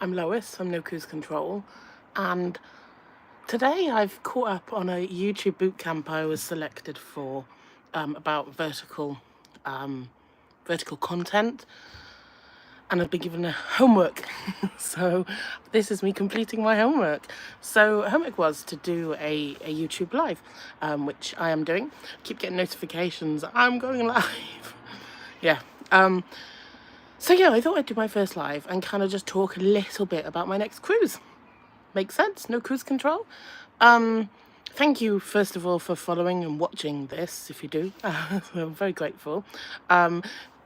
I'm Lois from No Cruise Control, and today I've caught up on a YouTube bootcamp I was selected for about vertical content, and I've been given a homework. So this is me completing my homework. So homework was to do a YouTube live, which I am doing. Keep getting notifications. I'm going live. Yeah. So yeah, I thought I'd do my first live and kind of just talk a little bit about my next cruise. Makes sense? No cruise control? Thank you, first of all, for following and watching this, if you do. I'm very grateful.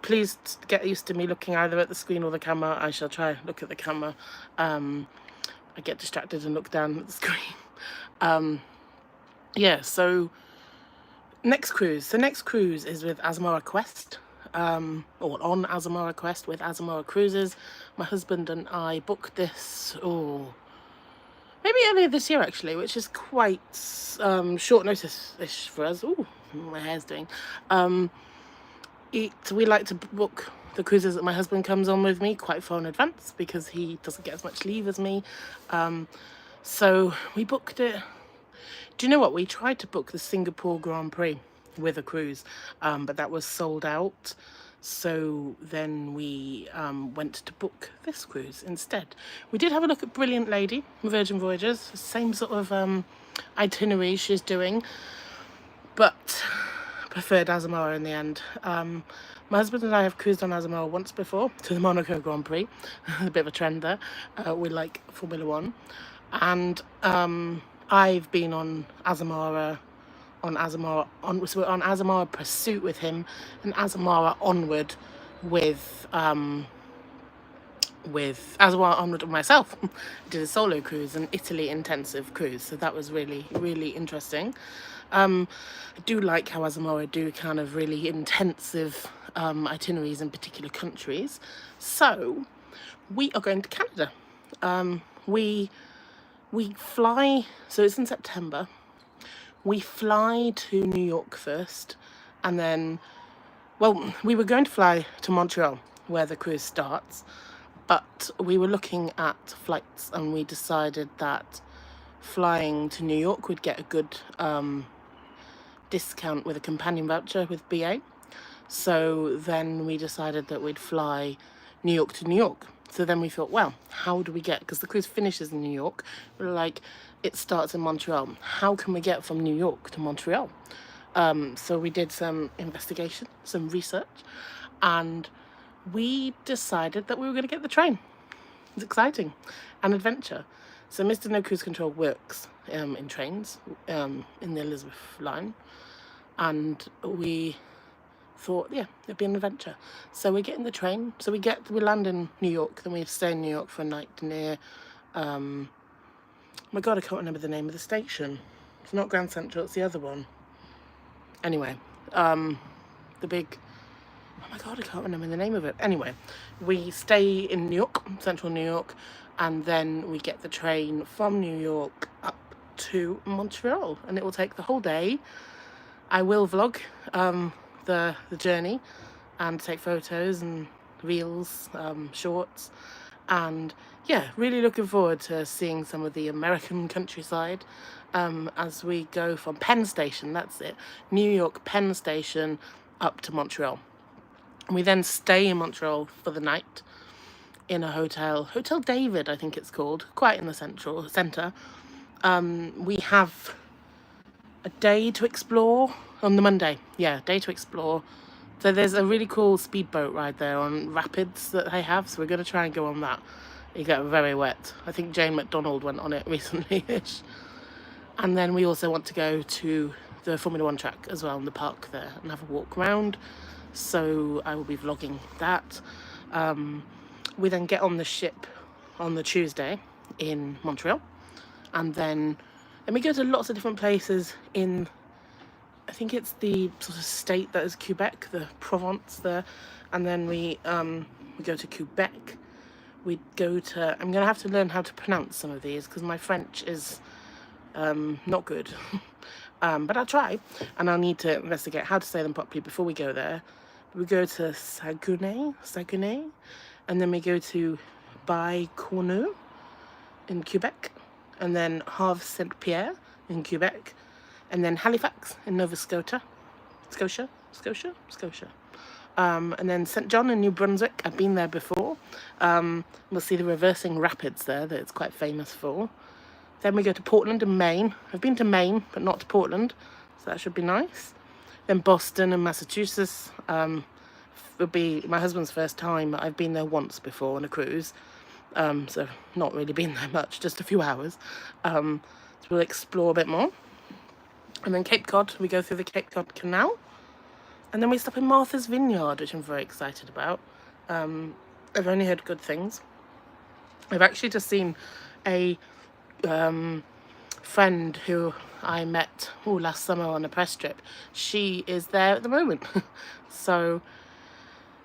Please get used to me looking either at the screen or the camera. I shall try look at the camera. I get distracted and look down at the screen. Yeah, so next cruise. The next cruise is with Azamara Quest. Or on Azamara Quest with Azamara Cruises. My husband and I booked this, maybe earlier this year actually, which is quite short notice-ish for us. Ooh, my hair's doing. We like to book the cruises that my husband comes on with me quite far in advance because he doesn't get as much leave as me. So we booked it. Do you know what? We tried to book the Singapore Grand Prix with a cruise, but that was sold out. So then we went to book this cruise instead. We did have a look at Brilliant Lady, Virgin Voyages, same sort of itinerary she's doing, but preferred Azamara in the end. My husband and I have cruised on Azamara once before to the Monaco Grand Prix. A bit of a trend there. We like Formula One, and I've been on Azamara. So we're on Azamara Pursuit with him, and Azamara Onward with Azamara Onward with myself. I did a solo cruise, an Italy intensive cruise, so that was really, really interesting. I do like how Azamara do kind of really intensive itineraries in particular countries. So we are going to Canada. We fly, so it's in September. We fly to New York first, and then, well, we were going to fly to Montreal, where the cruise starts, but we were looking at flights, and we decided that flying to New York would get a good discount with a companion voucher with BA. So then we decided that we'd fly New York to New York. So then we thought, well, how do we get, because the cruise finishes in New York, we're like, it starts in Montreal. How can we get from New York to Montreal? So we did some investigation, some research, and we decided that we were going to get the train. It's exciting, an adventure. So Mr. No Cruise Control works in trains in the Elizabeth line, and we thought, yeah, it'd be an adventure. So we're getting the train. So we land in New York, then we stay in New York for a night near, oh my god, I can't remember the name of the station. It's not Grand Central, it's the other one. Anyway, the big, oh my god, I can't remember the name of it. Anyway, we stay in New York, central New York, and then we get the train from New York up to Montreal, and it will take the whole day. I will vlog the journey and take photos and reels, shorts, and yeah, really looking forward to seeing some of the American countryside as we go from Penn Station, that's it, New York Penn Station up to Montreal. And we then stay in Montreal for the night in a hotel David, I think it's called, quite in the centre. We have a day to explore on the Monday. Yeah, day to explore. So there's a really cool speedboat ride there on rapids that they have, so we're going to try and go on that. You get very wet. I think Jane McDonald went on it recently-ish. And then we also want to go to the Formula One track as well in the park there and have a walk around. So I will be vlogging that. We then get on the ship on the Tuesday in Montreal, and then we go to lots of different places in, I think it's the sort of state that is Quebec, the Provence there, and then we go to Quebec. We go to, I'm going to have to learn how to pronounce some of these because my French is not good, but I'll try, and I'll need to investigate how to say them properly before we go there. We go to Saguenay, and then we go to Baie-Courneau in Quebec, and then Havre Saint Pierre in Quebec, and then Halifax in Nova Scotia. And then St. John in New Brunswick. I've been there before. We'll see the reversing rapids there that it's quite famous for. Then we go to Portland in Maine. I've been to Maine, but not to Portland, so that should be nice. Then Boston and Massachusetts would be my husband's first time. I've been there once before on a cruise, so not really been there much, just a few hours. So we'll explore a bit more. And then Cape Cod, we go through the Cape Cod Canal. And then we stop in Martha's Vineyard, which I'm very excited about. I've only heard good things. I've actually just seen a friend who I met last summer on a press trip. She is there at the moment. So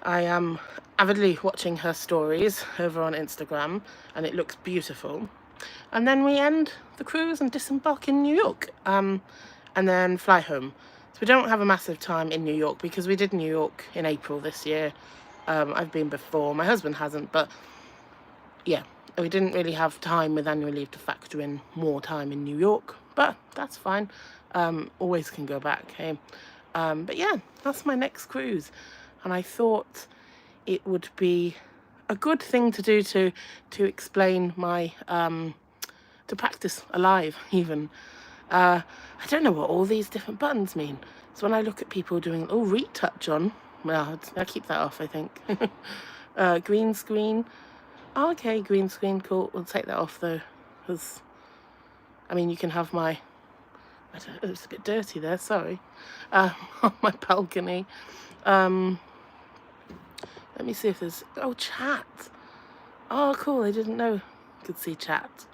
I am avidly watching her stories over on Instagram, and it looks beautiful. And then we end the cruise and disembark in New York, and then fly home. So we don't have a massive time in New York because we did New York in April this year. I've been before, my husband hasn't, but yeah, we didn't really have time with annual leave to factor in more time in New York, but that's fine. Always can go back, hey? But yeah, that's my next cruise, and I thought it would be a good thing to do to explain my to practice alive even. I don't know what all these different buttons mean. So when I look at people doing retouch on, well, I'll keep that off, I think. Green screen. Oh, okay, green screen, cool. We'll take that off though, because I mean, you can have my, I don't know, it's a bit dirty there, sorry, on my balcony. Let me see if there's, chat. Oh, cool, I didn't know I could see chat.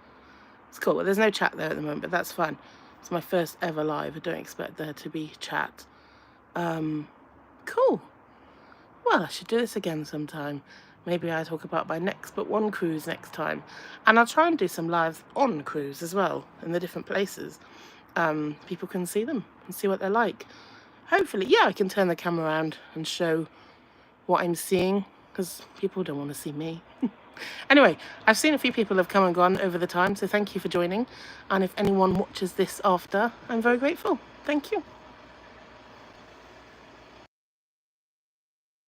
It's cool. Well, there's no chat there at the moment, but that's fine. It's my first ever live. I don't expect there to be chat. Cool. Well, I should do this again sometime. Maybe I talk about my next but one cruise next time. And I'll try and do some lives on cruise as well, in the different places. People can see them and see what they're like. Hopefully, yeah, I can turn the camera around and show what I'm seeing, because people don't want to see me. Anyway, I've seen a few people have come and gone over the time, so thank you for joining. And if anyone watches this after, I'm very grateful. Thank you.